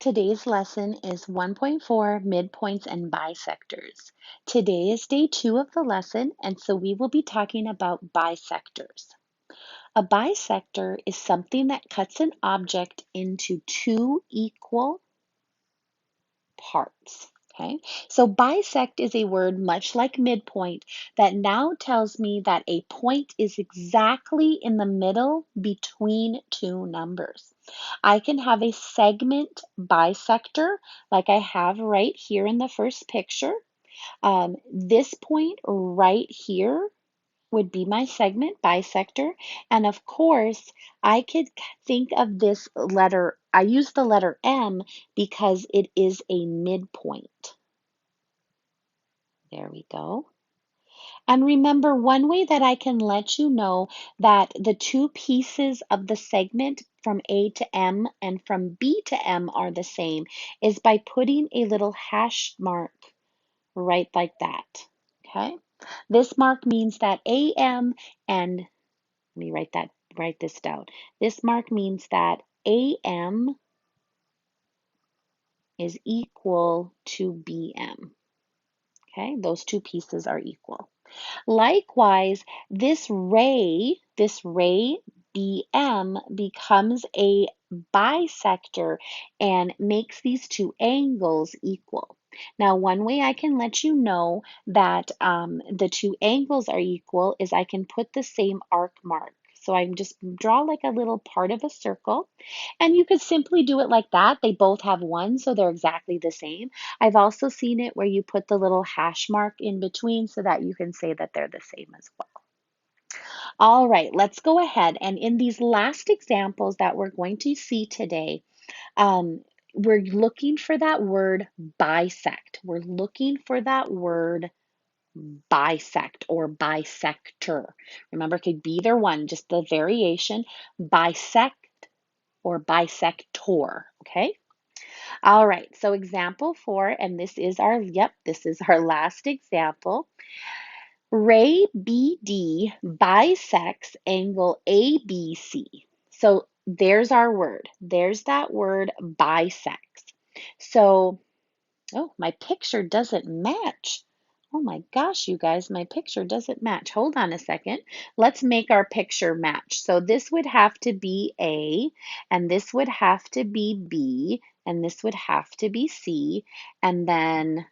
Today's lesson is 1.4 Midpoints and Bisectors. Today is day 2 of the lesson, and so we will be talking about bisectors. A bisector is something that cuts an object into two equal parts. Okay, so bisect is a word much like midpoint that now tells me that a point is exactly in the middle between two numbers. I can have a segment bisector like I have right here in the first picture. This point right here would be my segment bisector. And of course, I could think of this letter, I use the letter M because it is a midpoint. There we go. And remember, one way that I can let you know that the two pieces of the segment from A to M and from B to M are the same is by putting a little hash mark right like that. Okay? This mark means that AM and let me write this down. This mark means that AM is equal to BM. Okay, those two pieces are equal. Likewise, this ray BM becomes a bisector and makes these two angles equal. Now, one way I can let you know that the two angles are equal is I can put the same arc mark. So I just draw like a little part of a circle, and you could simply do it like that. They both have one, so they're exactly the same. I've also seen it where you put the little hash mark in between so that you can say that they're the same as well. All right, let's go ahead. And in these last examples that we're going to see today, we're looking for that word bisect. We're looking for that word bisect or bisector. Remember, it could be either one, just the variation, bisect or bisector, okay? All right, so example 4, and this is our last example. Ray BD bisects angle ABC. So there's our word. There's that word bisects. So, oh, my picture doesn't match. Oh my gosh, you guys, my picture doesn't match. Hold on a second. Let's make our picture match. So this would have to be A, and this would have to be B, and this would have to be C, and then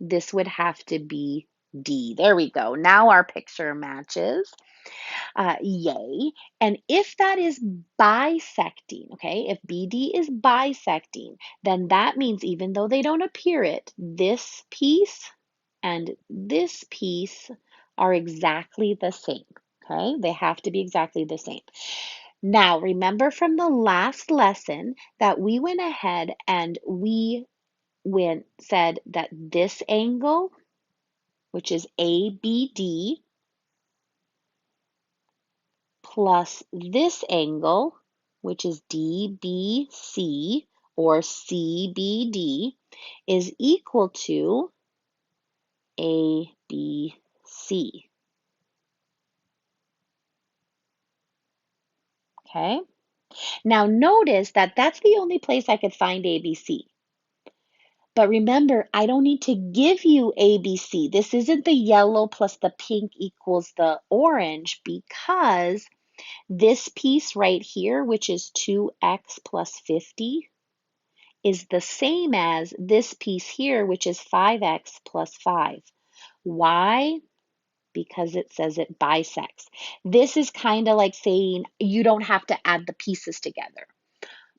this would have to be D. There we go. Now our picture matches. Yay. And if that is bisecting, okay, if BD is bisecting, then that means even though they don't appear it, this piece and this piece are exactly the same, okay? They have to be exactly the same. Now, remember from the last lesson that we went ahead and we said that this angle, which is ABD, plus this angle, which is DBC or CBD, is equal to ABC. Okay? Now notice that that's the only place I could find ABC. But remember, I don't need to give you ABC. This isn't the yellow plus the pink equals the orange because this piece right here, which is 2x plus 50, is the same as this piece here, which is 5x plus 5. Why? Because it says it bisects. This is kind of like saying you don't have to add the pieces together.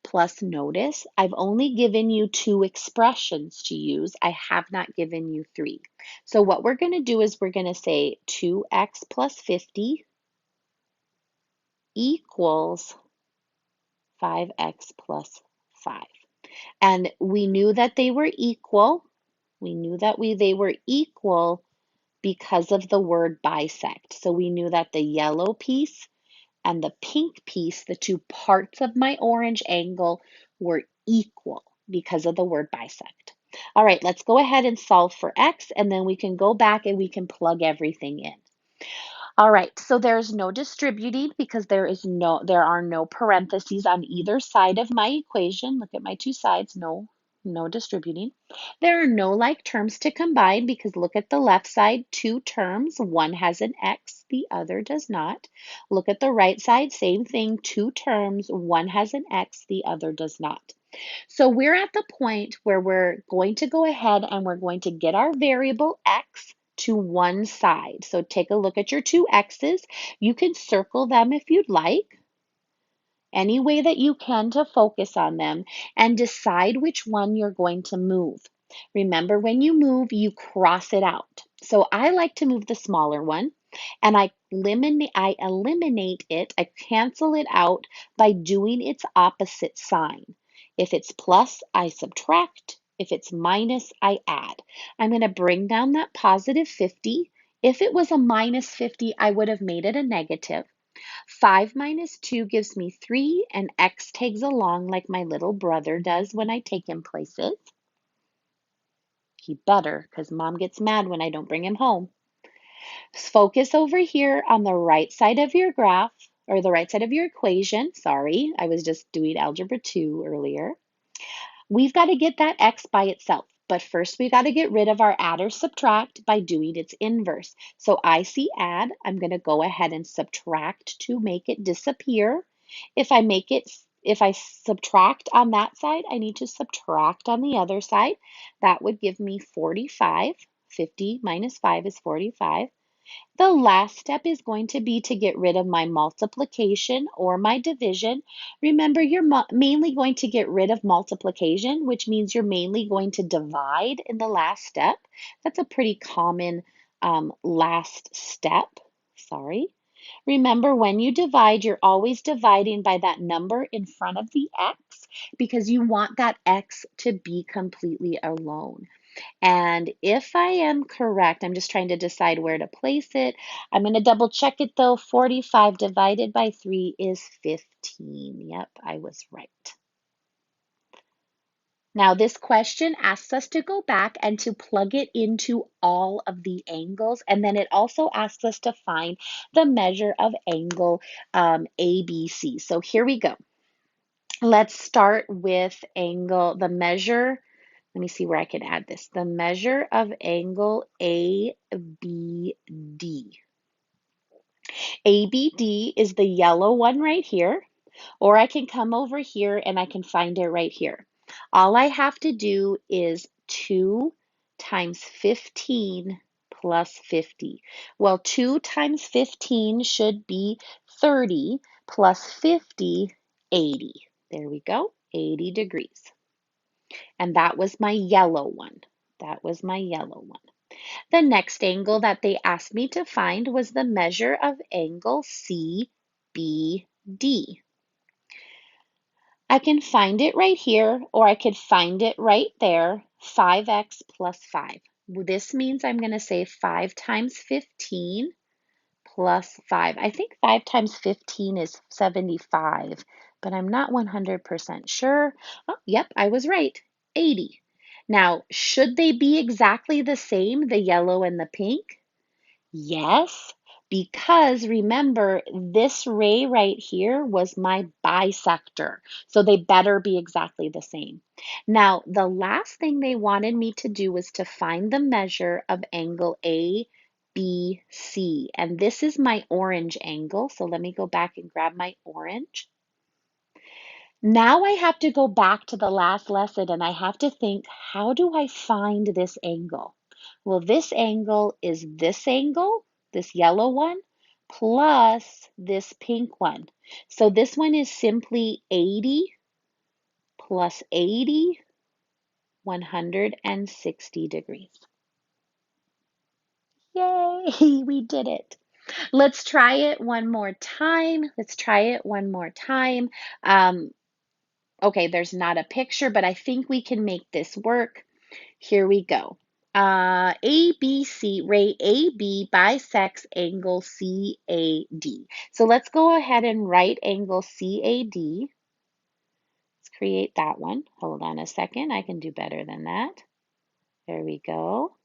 Plus, notice I've only given you 2 expressions to use. I have not given you 3. So what we're going to do is we're going to say 2x plus 50 equals 5x plus 5. And we knew that they were equal. We knew that they were equal because of the word bisect. So we knew that the yellow piece and the pink piece, the two parts of my orange angle, were equal because of the word bisect. All right, let's go ahead and solve for x, and then we can go back and we can plug everything in. All right, so there's no distributing because there are no parentheses on either side of my equation. Look at my two sides, no distributing. There are no like terms to combine because look at the left side, two terms, one has an X, the other does not. Look at the right side, same thing, two terms, one has an X, the other does not. So we're at the point where we're going to go ahead and we're going to get our variable X to one side. So take a look at your two X's. You can circle them if you'd like, any way that you can to focus on them, and decide which one you're going to move. Remember, when you move, you cross it out. So I like to move the smaller one, and I eliminate it, I cancel it out by doing its opposite sign. If it's plus, I subtract. If it's minus, I add. I'm going to bring down that positive 50. If it was a minus 50, I would have made it a negative. 5 minus 2 gives me 3, and X tags along like my little brother does when I take him places. He better, because Mom gets mad when I don't bring him home. Focus over here on the right side of your graph, or the right side of your equation. Sorry, I was just doing algebra 2 earlier. We've got to get that X by itself. But first, we got to get rid of our add or subtract by doing its inverse. So I see add. I'm going to go ahead and subtract to make it disappear. If I subtract on that side, I need to subtract on the other side. That would give me 45. 50 minus 5 is 45. The last step is going to be to get rid of my multiplication or my division. Remember, you're mainly going to get rid of multiplication, which means you're mainly going to divide in the last step. That's a pretty common last step. Sorry. Remember, when you divide, you're always dividing by that number in front of the X because you want that X to be completely alone. And if I am correct, I'm just trying to decide where to place it. I'm going to double check it though. 45 divided by 3 is 15. Yep, I was right. Now, this question asks us to go back and to plug it into all of the angles. And then it also asks us to find the measure of angle ABC. So here we go. Let's start with the measure. Let me see where I can add this. The measure of angle ABD. ABD is the yellow one right here, or I can come over here and I can find it right here. All I have to do is 2 times 15 plus 50. Well, 2 times 15 should be 30 plus 50, 80. There we go, 80 degrees. And that was my yellow one. That was my yellow one. The next angle that they asked me to find was the measure of angle CBD. I can find it right here, or I could find it right there, 5x plus 5. This means I'm going to say 5 times 15 plus 5. I think 5 times 15 is 75, but I'm not 100% sure. Oh, yep, I was right, 80. Now, should they be exactly the same, the yellow and the pink? Yes, because remember, this ray right here was my bisector, so they better be exactly the same. Now, the last thing they wanted me to do was to find the measure of angle ABC, and this is my orange angle, so let me go back and grab my orange. Now I have to go back to the last lesson and I have to think, how do I find this angle? Well, this angle is this angle, this yellow one, plus this pink one. So this one is simply 80 plus 80, 160 degrees. Yay, we did it. Let's try it one more time. Let's try it one more time. Okay, there's not a picture, but I think we can make this work. Here we go. ABC, ray AB bisects angle CAD. So let's go ahead and write angle CAD. Let's create that one. Hold on a second. I can do better than that. There we go.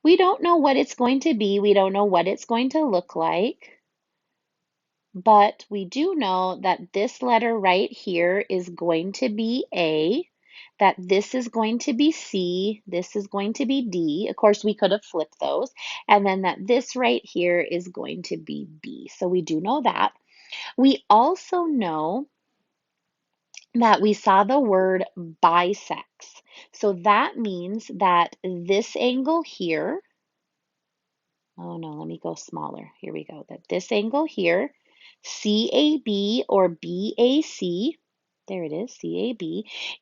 We don't know what it's going to be. We don't know what it's going to look like. But we do know that this letter right here is going to be A, that this is going to be C, this is going to be D. Of course, we could have flipped those. And then that this right here is going to be B. So we do know that. We also know that we saw the word bisects. So that means that this angle here, oh no, let me go smaller. Here we go. That this angle here, CAB or BAC, there it is, CAB,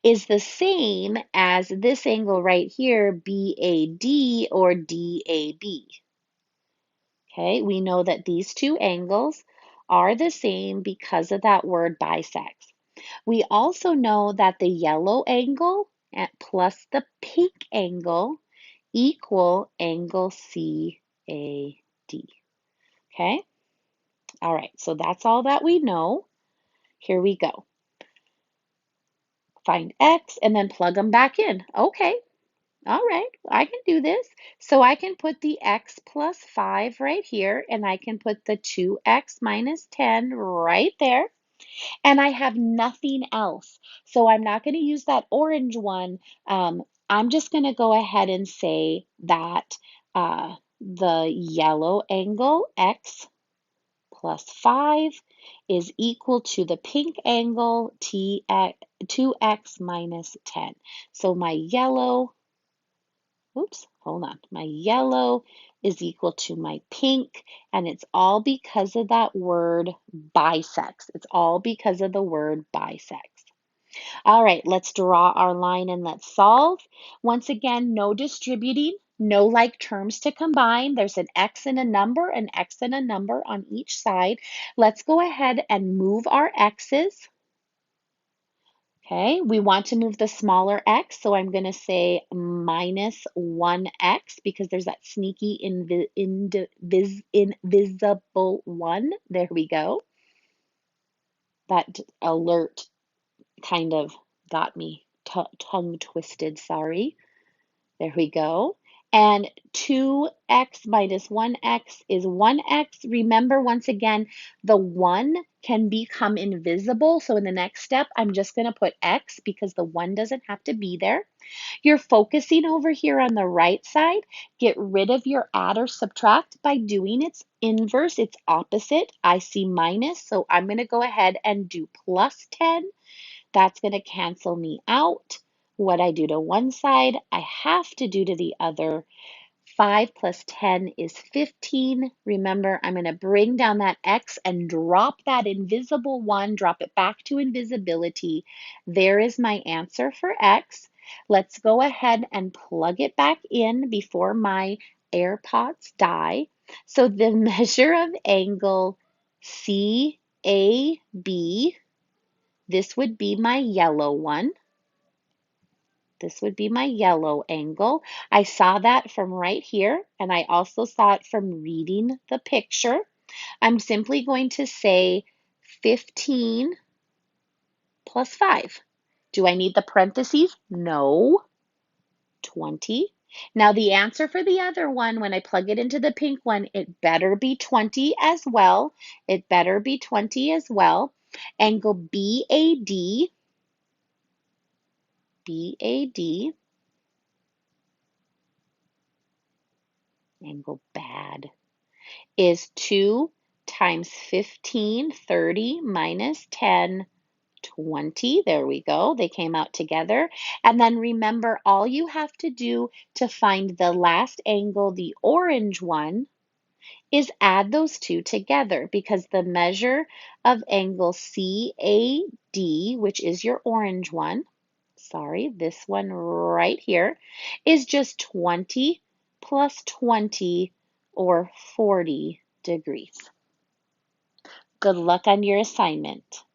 is the same as this angle right here, BAD or DAB. Okay, we know that these two angles are the same because of that word bisects. We also know that the yellow angle plus the pink angle equal angle CAD. Okay? All right, so that's all that we know. Here we go. Find X and then plug them back in. Okay, all right, I can do this. So I can put the X plus 5 right here, and I can put the 2X minus 10 right there. And I have nothing else. So I'm not going to use that orange one. I'm just going to go ahead and say that the yellow angle, X plus 5, is equal to the pink angle, 2x minus 10. So my yellow, oops, hold on. My yellow is equal to my pink, and it's all because of that word bisects. It's all because of the word bisects. All right, let's draw our line and let's solve. Once again, no distributing, no like terms to combine. There's an X and a number, an X and a number on each side. Let's go ahead and move our X's. Okay, we want to move the smaller x, so I'm going to say minus 1x because there's that sneaky invisible 1. There we go. That alert kind of got me tongue twisted, sorry. There we go. And 2x minus 1x is 1x. Remember, once again, the 1 can become invisible. So in the next step, I'm just going to put x because the 1 doesn't have to be there. You're focusing over here on the right side. Get rid of your add or subtract by doing its inverse, its opposite. I see minus, so I'm going to go ahead and do plus 10. That's going to cancel me out. What I do to one side, I have to do to the other. 5 plus 10 is 15. Remember, I'm going to bring down that x and drop that invisible 1, drop it back to invisibility. There is my answer for x. Let's go ahead and plug it back in before my AirPods die. So the measure of angle CAB, this would be my yellow one. This would be my yellow angle. I saw that from right here, and I also saw it from reading the picture. I'm simply going to say 15 plus 5. Do I need the parentheses? No. 20. Now the answer for the other one, when I plug it into the pink one, it better be 20 as well. It better be 20 as well. Angle BAD, BAD, angle bad, is 2 times 15, 30, minus 10, 20. There we go. They came out together. And then remember, all you have to do to find the last angle, the orange one, is add those two together because the measure of angle CAD, which is your orange one, sorry, this one right here, is just 20 plus 20 or 40 degrees. Good luck on your assignment.